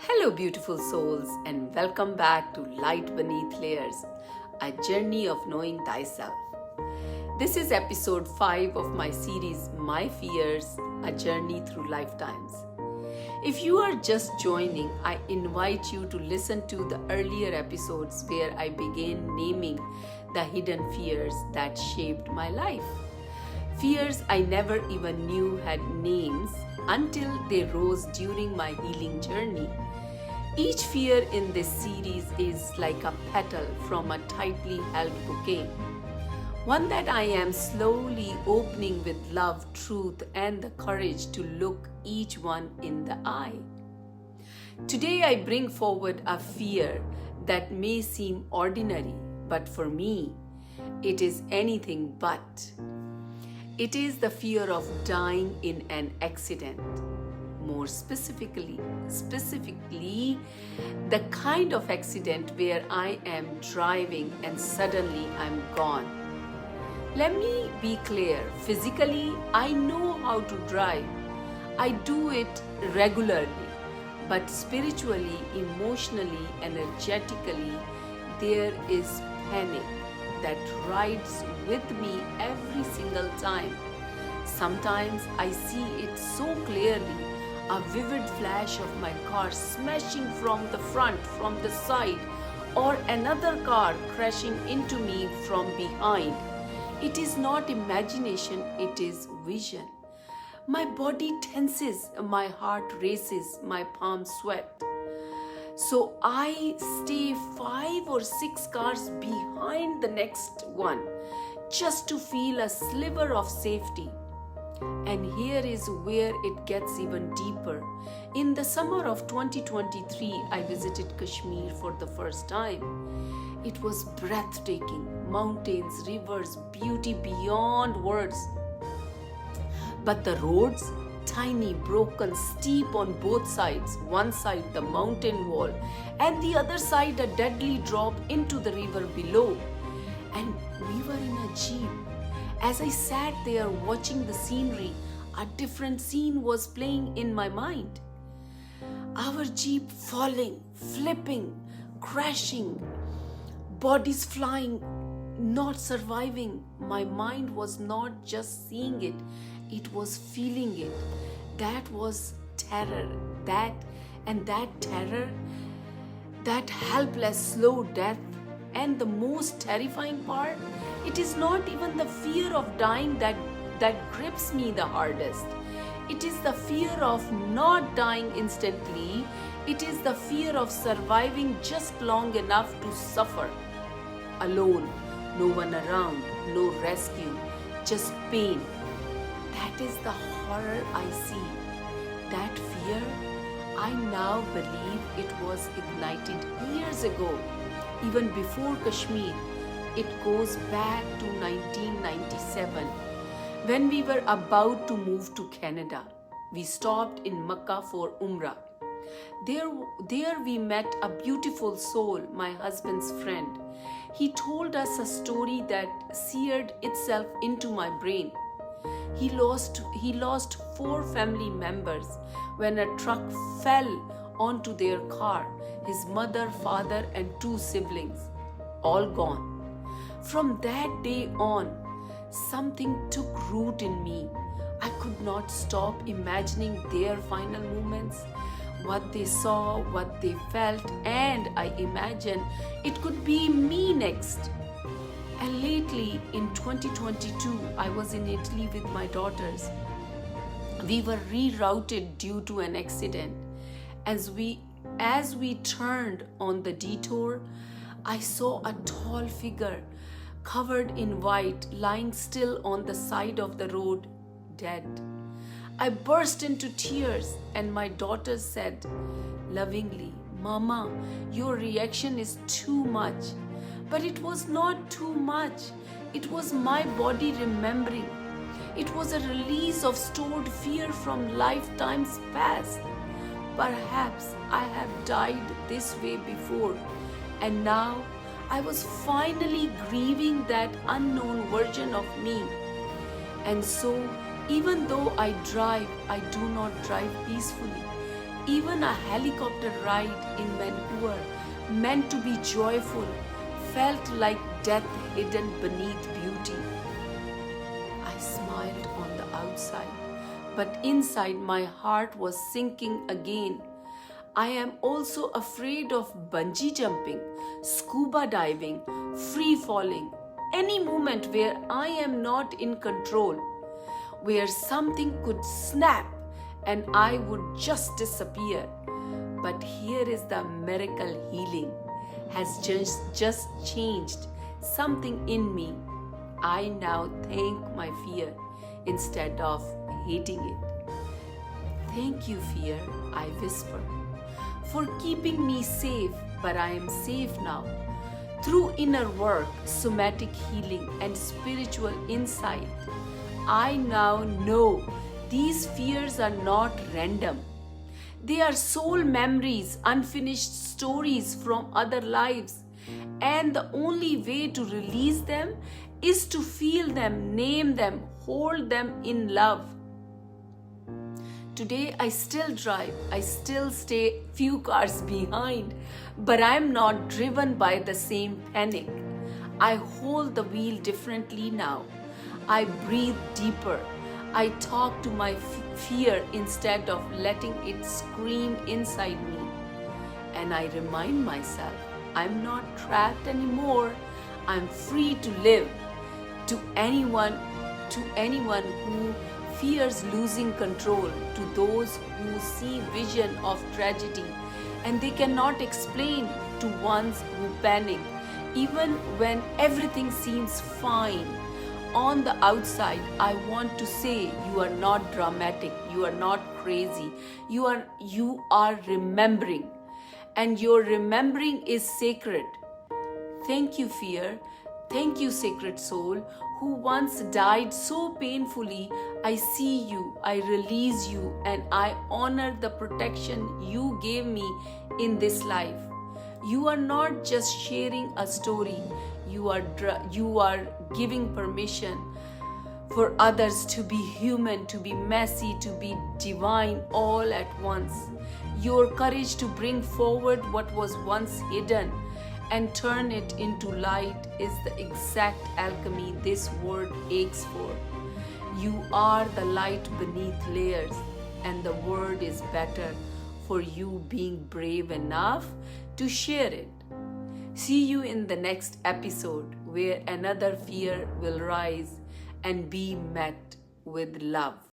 Hello, beautiful souls, and welcome back to Light Beneath Layers, a journey of knowing thyself. This is episode 5 of my series, My Fears, a Journey Through Lifetimes. If you are just joining, I invite you to listen to the earlier episodes where I began naming the hidden fears that shaped my life. Fears I never even knew had names until they rose during my healing journey. Each fear in this series is like a petal from a tightly held bouquet, one that I am slowly opening with love, truth, and the courage to look each one in the eye. Today I bring forward a fear that may seem ordinary, but for me, it is anything but. It is the fear of dying in an accident. More specifically, the kind of accident where I am driving and suddenly I'm gone. Let me be clear, physically, I know how to drive. I do it regularly, but spiritually, emotionally, energetically, there is panic that rides with me every single time. Sometimes I see it so clearly, a vivid flash of my car smashing from the front, from the side, or another car crashing into me from behind. It is not imagination, it is vision. My body tenses, my heart races, my palms sweat. So I stay 5 or 6 cars behind the next one just to feel a sliver of safety. And here is where it gets even deeper. In the summer of 2023, I visited Kashmir for the first time. It was breathtaking. Mountains, rivers, beauty beyond words. But the roads, tiny, broken, steep on both sides. One side the mountain wall and the other side a deadly drop into the river below. And we were in a jeep. As I sat there watching the scenery, a different scene was playing in my mind. Our jeep falling, flipping, crashing, bodies flying, not surviving. My mind was not just seeing it, it was feeling it. That was terror. That terror, that helpless, slow death. And the most terrifying part, it is not even the fear of dying that grips me the hardest. It is the fear of not dying instantly. It is the fear of surviving just long enough to suffer. Alone, no one around, no rescue, just pain. That is the horror I see. That fear, I now believe it was ignited years ago. Even before Kashmir, it goes back to 1997 when we were about to move to Canada. We stopped in Makkah for Umrah. There we met a beautiful soul, my husband's friend. He told us a story that seared itself into my brain. He lost 4 family members when a truck fell onto their car. His mother, father, and 2 siblings, all gone. From that day on, something took root in me. I could not stop imagining their final moments, what they saw, what they felt, and I imagined it could be me next. And lately, in 2022, I was in Italy with my daughters. We were rerouted due to an accident. As we turned on the detour, I saw a tall figure covered in white lying still on the side of the road, dead. I burst into tears and my daughter said lovingly, "Mama, your reaction is too much." But it was not too much. It was my body remembering. It was a release of stored fear from lifetimes past. Perhaps I have died this way before, and now I was finally grieving that unknown version of me. And so, even though I drive, I do not drive peacefully. Even a helicopter ride in Vancouver, meant to be joyful, felt like death hidden beneath beauty. I smiled on the outside, but inside my heart was sinking again. I am also afraid of bungee jumping, scuba diving, free falling, any moment where I am not in control, where something could snap and I would just disappear. But here is the miracle: healing has just changed something in me. I now thank my fear instead of hating it. Thank you, fear, I whisper, for keeping me safe, but I am safe now. Through inner work, somatic healing, and spiritual insight, I now know these fears are not random. They are soul memories, unfinished stories from other lives. And the only way to release them is to feel them, name them, hold them in love. Today I still drive, I still stay few cars behind, but I am not driven by the same panic. I hold the wheel differently now. I breathe deeper. I talk to my fear instead of letting it scream inside me. And I remind myself, I'm not trapped anymore. I'm free to live. To anyone who fears losing control, to those who see vision of tragedy and they cannot explain, to ones who panic even when everything seems fine. On the outside, I want to say, you are not dramatic, you are not crazy, you are remembering, and your remembering is sacred. Thank you, fear. Thank you, sacred soul, who once died so painfully. I see you, I release you, and I honor the protection you gave me in this life. You are not just sharing a story, you are giving permission for others to be human, to be messy, to be divine all at once. Your courage to bring forward what was once hidden and turn it into light is the exact alchemy this world aches for. You are the light beneath layers, and the world is better for you being brave enough to share it. See you in the next episode, where another fear will rise and be met with love.